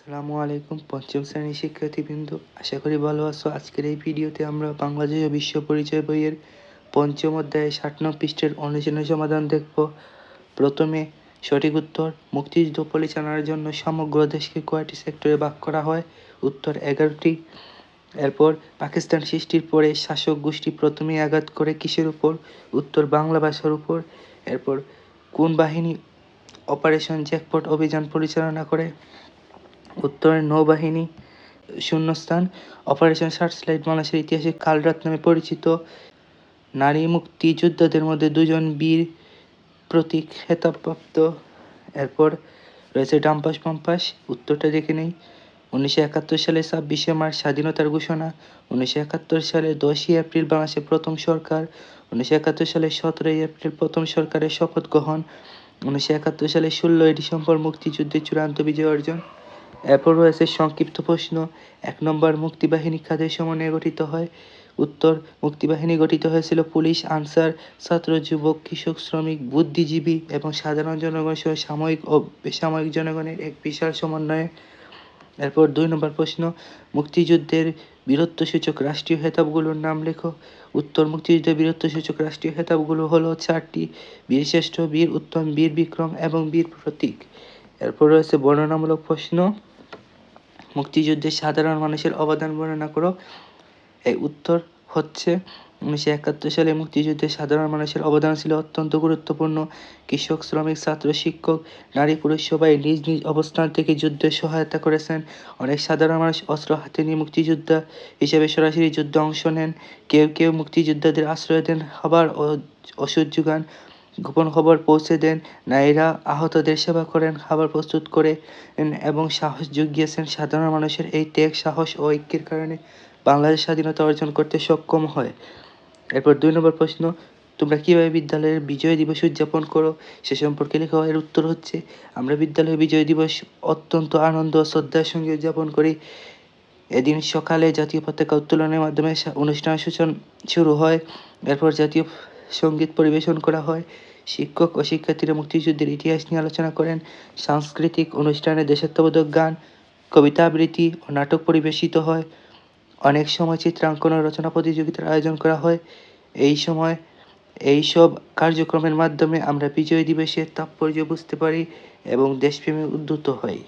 আসসালামু আলাইকুম পঞ্চম শ্রেণীর শিক্ষার্থীবৃন্দ, আশা করি ভালো আছো। আজকের এই ভিডিওতে আমরা বাংলাদেশ ও বিশ্ব পরিচয় বইয়ের পঞ্চম অধ্যায়ে 60 নং পৃষ্ঠের অনুশীলনী সমাধান দেখব। প্রথমে সঠিক উত্তর: মুক্তিযুদ্ধ পরিচালনার জন্য সমগ্র দেশকে কয়টি সেক্টরে ভাগ করা হয়? উত্তর 11টি। এরপর পাকিস্তান সৃষ্টির পরে শাসক গোষ্ঠী প্রথমেই আঘাত করে কিসের উপর? উত্তর বাংলা ভাষার উপর। এরপর কোন বাহিনী অপারেশন জ্যাকপট অভিযান পরিচালনা করে? উত্তর নৌবাহিনী। শূন্যস্থান: অপারেশন সার্চলাইট বাংলাদেশের ইতিহাসে কাল রাত নামে পরিচিত। নারী মুক্তিযোদ্ধাদের মধ্যে দুজন বীর প্রতীক খেতাবপ্রাপ্ত। এরপর রয়েছে ডাম্পাস পাম্পাস, উত্তরটা দেখে নেই। 1971 সালে 26শে মার্চ স্বাধীনতার ঘোষণা। 1971 সালে 10ই এপ্রিল বাংলাদেশের প্রথম সরকার। 1971 সালে 17ই এপ্রিল প্রথম সরকারের শপথ গ্রহণ। 1971 সালে 16ই ডিসেম্বর মুক্তিযুদ্ধের চূড়ান্ত বিজয় অর্জন। এরপর রয়েছে সংক্ষিপ্ত প্রশ্ন। 1 নম্বর, মুক্তিবাহিনী কাদের সমন্বয়ে গঠিত হয়? উত্তর: মুক্তিবাহিনী গঠিত হয়েছিল পুলিশ, আনসার, ছাত্র, যুবক, কৃষক, শ্রমিক, বুদ্ধিজীবী এবং সাধারণ জনগণ সহ সামরিক ও বেসামরিক জনগণের এক বিশাল সমন্বয়ে। এরপর 2 নম্বর প্রশ্ন, মুক্তিযুদ্ধের বীরত্বসূচক রাষ্ট্রীয় খেতাবগুলোর নাম লেখো। উত্তর: মুক্তিযুদ্ধের বীরত্বসূচক রাষ্ট্রীয় খেতাবগুলো হলো 4টি: বীরশ্রেষ্ঠ, বীর উত্তম, বীর বিক্রম এবং বীর প্রতীক। এরপর রয়েছে বর্ণনামূলক প্রশ্ন। মুক্তিযুদ্ধে সাধারণ মানুষের অবদান বর্ণনা করো। এই উত্তর হচ্ছে 1971 সালে মুক্তিযুদ্ধে সাধারণ মানুষের অবদান ছিল অত্যন্ত গুরুত্বপূর্ণ। কৃষক, শ্রমিক, ছাত্র, শিক্ষক, নারী, পুরুষ সবাই নিজ নিজ অবস্থান থেকে যুদ্ধে সহায়তা করেছেন। অনেক সাধারণ মানুষ অস্ত্র হাতে নিয়ে মুক্তিযোদ্ধা হিসেবে সরাসরি যুদ্ধে অংশ নেন। কেউ কেউ মুক্তিযোদ্ধাদের আশ্রয় দেন, খাবার ও ওষুধ যোগান, গোপন খবর পৌঁছে দেন। নারীরা আহতদের সেবা করেন, খাবার প্রস্তুত করে এবং সাহস জুগিয়েছেন। সাধারণ মানুষের এই ত্যাগ, সাহস ও ঐক্যের কারণে বাংলাদেশ স্বাধীনতা অর্জন করতে সক্ষম হয়। এরপর 2 নম্বর প্রশ্ন, তোমরা কিভাবে বিদ্যালয়ের বিজয় দিবস উদযাপন করো সে সম্পর্কে লেখো। এর উত্তর হচ্ছে, আমরা বিদ্যালয়ের বিজয় দিবস অত্যন্ত আনন্দ ও শ্রদ্ধার সঙ্গে উদযাপন করি। এদিন সকালে জাতীয় পতাকা উত্তোলনের মাধ্যমে অনুষ্ঠান সূচনা শুরু হয়। এরপর জাতীয় সঙ্গীত পরিবেশন করা হয়। শিক্ষক ও শিক্ষার্থীরা মুক্তিযুদ্ধের ইতিহাস নিয়ে আলোচনা করেন। সাংস্কৃতিক অনুষ্ঠানে দেশাত্মবোধক গান, কবিতা আবৃত্তি ও নাটক পরিবেশিত হয়। অনেক সময় চিত্রাঙ্কন ও রচনা প্রতিযোগিতার আয়োজন করা হয়। এইসব কার্যক্রমের মাধ্যমে আমরা বিজয় দিবসের তাৎপর্য বুঝতে পারি এবং দেশপ্রেমে উদ্বুদ্ধ হই।